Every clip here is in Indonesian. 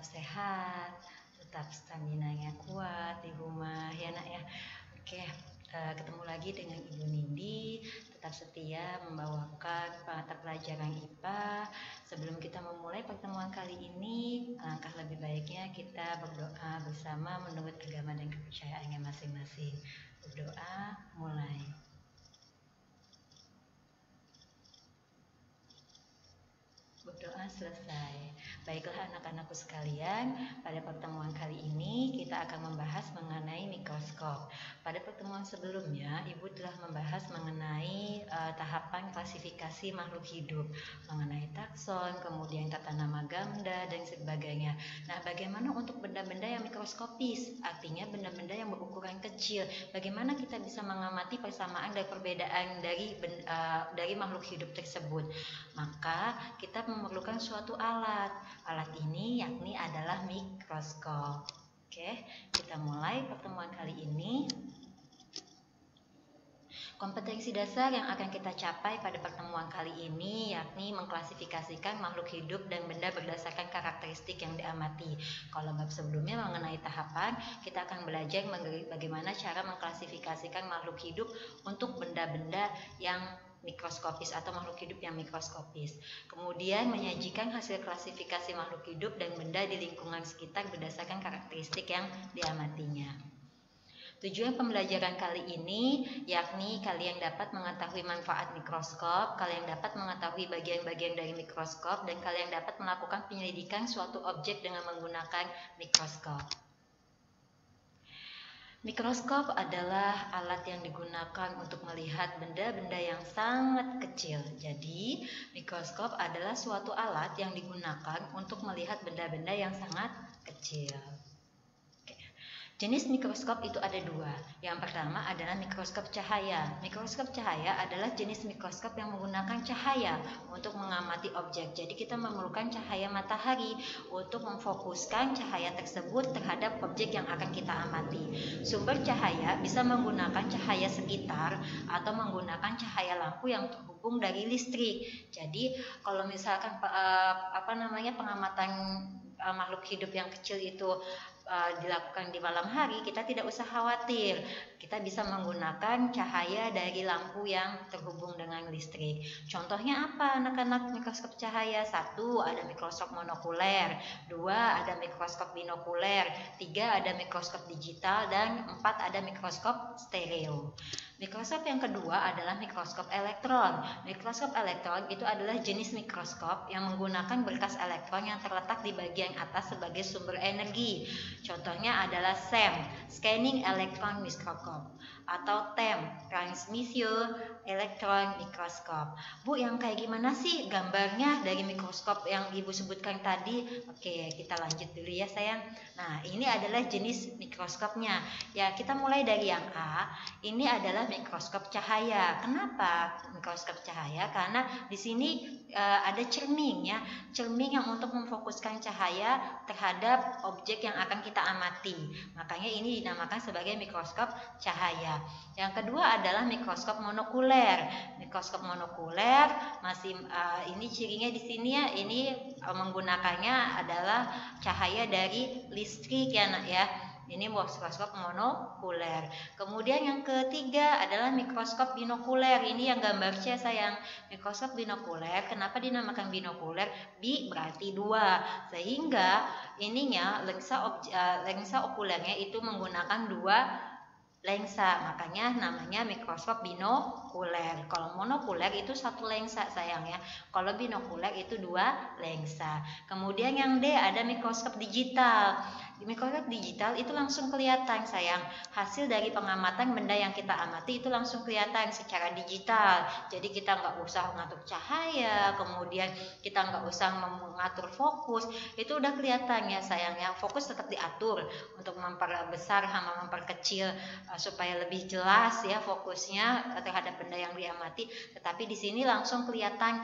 sehat, tetap stamina-nya kuat di rumah ya nak ya. Oke, ketemu lagi dengan Ibu Nindi, tetap setia membawakan mata pelajaran IPA. Sebelum kita memulai pertemuan kali ini, alangkah lebih baiknya kita berdoa bersama menurut agama dan kepercayaannya masing-masing. Berdoa, mulai. Berdoa selesai. Baiklah anak-anakku sekalian, pada pertemuan kali ini kita akan membahas mengenai mikroskop. Pada pertemuan sebelumnya, Ibu telah membahas mengenai tahapan klasifikasi makhluk hidup, mengenai takson, kemudian tata nama ganda, dan sebagainya. Nah, bagaimana untuk benda-benda yang mikroskopis? Artinya benda-benda yang berukuran kecil. Bagaimana kita bisa mengamati persamaan dan perbedaan dari makhluk hidup tersebut? Maka kita memerlukan suatu alat. Alat ini yakni adalah mikroskop. Oke, kita mulai pertemuan kali ini. Kompetensi dasar yang akan kita capai pada pertemuan kali ini yakni mengklasifikasikan makhluk hidup dan benda berdasarkan karakteristik yang diamati. Kalau bab sebelumnya mengenai tahapan, kita akan belajar bagaimana cara mengklasifikasikan makhluk hidup untuk benda-benda yang mikroskopis atau makhluk hidup yang mikroskopis. Kemudian menyajikan hasil klasifikasi makhluk hidup dan benda di lingkungan sekitar berdasarkan karakteristik yang diamatinya. Tujuan pembelajaran kali ini yakni kalian dapat mengetahui manfaat mikroskop, kalian dapat mengetahui bagian-bagian dari mikroskop, dan kalian dapat melakukan penyelidikan suatu objek dengan menggunakan mikroskop. Mikroskop adalah alat yang digunakan untuk melihat benda-benda yang sangat kecil. Jadi, mikroskop adalah suatu alat yang digunakan untuk melihat benda-benda yang sangat kecil. Jenis mikroskop itu ada dua. Yang pertama adalah mikroskop cahaya. Mikroskop cahaya adalah jenis mikroskop yang menggunakan cahaya untuk mengamati objek. Jadi kita memerlukan cahaya matahari untuk memfokuskan cahaya tersebut terhadap objek yang akan kita amati. Sumber cahaya bisa menggunakan cahaya sekitar atau menggunakan cahaya lampu yang terhubung dari listrik. Jadi kalau misalkan pengamatan makhluk hidup yang kecil itu dilakukan di malam hari, kita tidak usah khawatir. Kita bisa menggunakan cahaya dari lampu yang terhubung dengan listrik. Contohnya apa anak-anak mikroskop cahaya? 1. Ada mikroskop monokuler, 2. Ada mikroskop binokuler, 3. Ada mikroskop digital, dan 4. Ada mikroskop stereo. Mikroskop yang kedua adalah mikroskop elektron. Mikroskop elektron itu adalah jenis mikroskop yang menggunakan berkas elektron yang terletak di bagian atas sebagai sumber energi. Contohnya adalah SEM, Scanning Electron Microscope, atau TEM, Transmission Electron Microscope. Bu, yang kayak gimana sih gambarnya dari mikroskop yang Ibu sebutkan tadi? Oke, kita lanjut dulu ya sayang. Nah, ini adalah jenis mikroskopnya. Ya, kita mulai dari yang A. Ini adalah mikroskop cahaya. Kenapa mikroskop cahaya? Karena di sini ada cermin ya, cermin yang untuk memfokuskan cahaya terhadap objek yang akan kita amati. Makanya ini dinamakan sebagai mikroskop cahaya. Yang kedua adalah mikroskop monokuler. Mikroskop monokuler ini cirinya di sini ya, ini menggunakannya adalah cahaya dari listrik ya nak ya. Ini mikroskop monokuler. Kemudian yang ketiga adalah mikroskop binokuler. Ini yang gambar C sayang. Mikroskop binokuler. Kenapa dinamakan binokuler? Bi berarti 2. Sehingga ininya lensa okulernya itu menggunakan 2 lensa, makanya namanya mikroskop binokuler. Kalau monokuler itu 1 lensa sayang ya. Kalau binokuler itu 2 lensa. Kemudian yang D ada mikroskop digital. Di mikroskop digital itu langsung kelihatan sayang. Hasil dari pengamatan benda yang kita amati itu langsung kelihatan secara digital. Jadi kita nggak usah mengatur cahaya, kemudian kita nggak usah mengatur fokus. Itu udah kelihatan ya sayang ya. Fokus tetap diatur untuk memperbesar sama memperkecil supaya lebih jelas ya fokusnya terhadap benda yang diamati. Tetapi di sini langsung kelihatan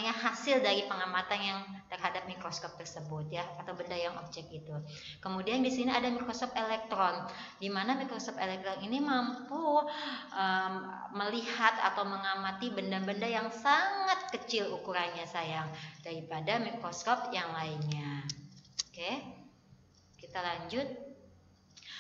hasil dari pengamatan yang terhadap mikroskop tersebut ya, atau benda yang objek itu. Kemudian di sini ada mikroskop elektron, di mana mikroskop elektron ini mampu melihat atau mengamati benda-benda yang sangat kecil ukurannya sayang daripada mikroskop yang lainnya. Oke, kita lanjut.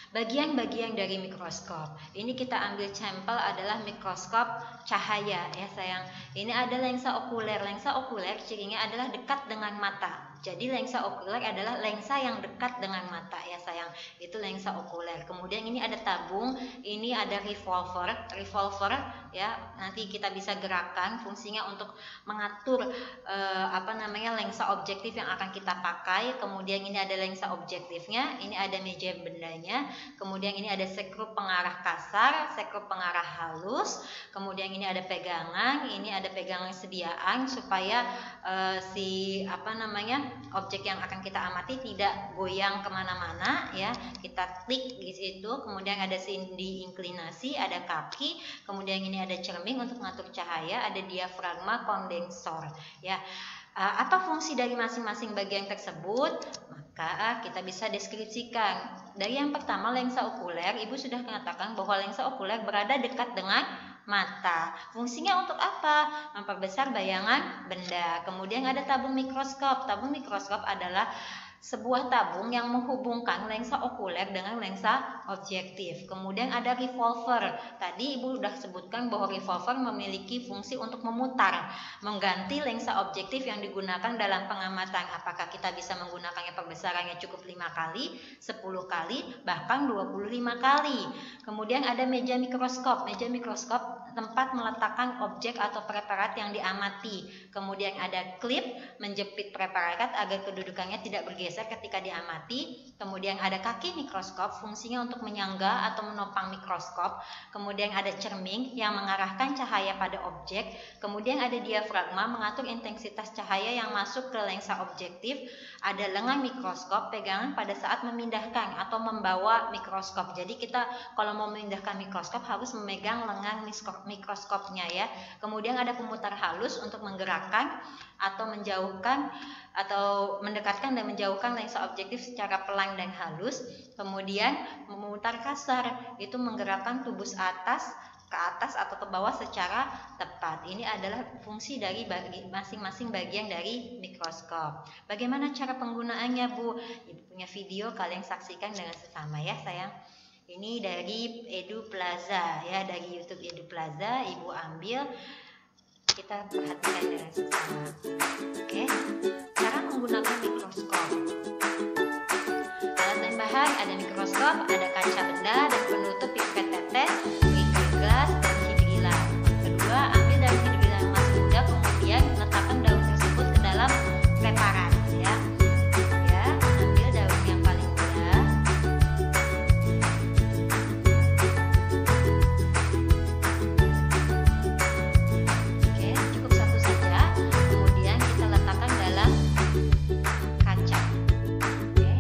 Bagian-bagian dari mikroskop. Ini kita ambil sampel adalah mikroskop cahaya ya sayang. Ini ada lensa okuler. Lensa okuler cirinya adalah dekat dengan mata. Jadi lensa okuler adalah lensa yang dekat dengan mata ya sayang. Itu lensa okuler. Kemudian ini ada tabung, ini ada revolver. Revolver ya, nanti kita bisa gerakan, fungsinya untuk mengatur lensa objektif yang akan kita pakai. Kemudian ini ada lensa objektifnya, ini ada meja bendanya. Kemudian ini ada sekrup pengarah kasar, sekrup pengarah halus. Kemudian ini ada pegangan, ini ada pegangan sediaan supaya objek yang akan kita amati tidak goyang kemana-mana ya. Kita klik di situ. Kemudian ada sendi inklinasi, ada kaki. Kemudian ini ada cermin untuk mengatur cahaya, ada diafragma, kondensor ya. Apa fungsi dari masing-masing bagian tersebut? Maka kita bisa deskripsikan. Dari yang pertama, lensa okuler, Ibu sudah mengatakan bahwa lensa okuler berada dekat dengan mata. Fungsinya untuk apa? Memperbesar bayangan benda. Kemudian ada tabung mikroskop. Tabung mikroskop adalah sebuah tabung yang menghubungkan lensa okuler dengan lensa objektif. Kemudian ada revolver. Tadi Ibu sudah sebutkan bahwa revolver memiliki fungsi untuk memutar, mengganti lensa objektif yang digunakan dalam pengamatan. Apakah kita bisa menggunakannya perbesarannya cukup 5 kali, 10 kali, bahkan 25 kali. Kemudian ada meja mikroskop. Meja mikroskop tempat meletakkan objek atau preparat yang diamati. Kemudian ada klip menjepit preparat agar kedudukannya tidak bergeser ketika diamati. Kemudian ada kaki mikroskop, fungsinya untuk menyangga atau menopang mikroskop. Kemudian ada cermin yang mengarahkan cahaya pada objek. Kemudian ada diafragma mengatur intensitas cahaya yang masuk ke lensa objektif. Ada lengan mikroskop, pegangan pada saat memindahkan atau membawa mikroskop. Jadi kita kalau mau memindahkan mikroskop harus memegang lengan mikroskopnya ya. Kemudian ada pemutar halus untuk menggerakkan atau menjauhkan atau mendekatkan dan menjauhkan lensa objektif secara pelan dan halus. Kemudian memutar kasar, itu menggerakkan tubus ke atas atau ke bawah secara tepat. Ini adalah fungsi dari masing-masing bagian dari mikroskop. Bagaimana cara penggunaannya, Bu? Ibu punya video, kalian saksikan dengan sesama ya sayang. Ini dari Edu Plaza ya, dari YouTube Edu Plaza. Ibu ambil, kita perhatikan dengan sesama. Oke, cara menggunakan mikroskop. Alat tambahan ada mikroskop, ada kaca benda dan penutup pipet tetes, gelas dan hidrogilang. Kedua, ambil daun hidrogilang yang masih muda, kemudian letakkan daun tersebut ke dalam preparat ya. Ya, ambil daun yang paling muda. Oke, cukup satu saja. Kemudian kita letakkan dalam kaca. Oke.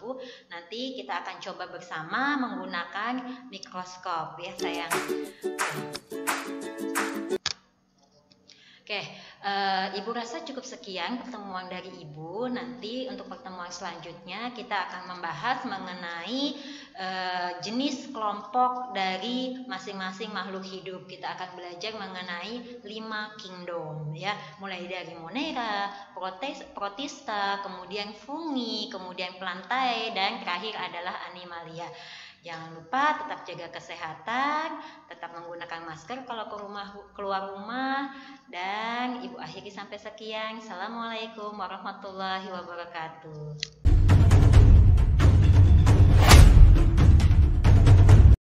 baru. Nanti kita akan coba bersama menggunakan mikroskop ya sayang. Oke, Ibu rasa cukup sekian pertemuan dari Ibu. Nanti untuk pertemuan selanjutnya kita akan membahas mengenai jenis kelompok dari masing-masing makhluk hidup. Kita akan belajar mengenai 5 kingdom ya, mulai dari Monera, Protista, kemudian fungi, kemudian plantae, dan terakhir adalah animalia. Jangan lupa tetap jaga kesehatan, tetap menggunakan masker kalau keluar rumah, dan Ibu akhiri sampai sekian. Assalamualaikum warahmatullahi wabarakatuh.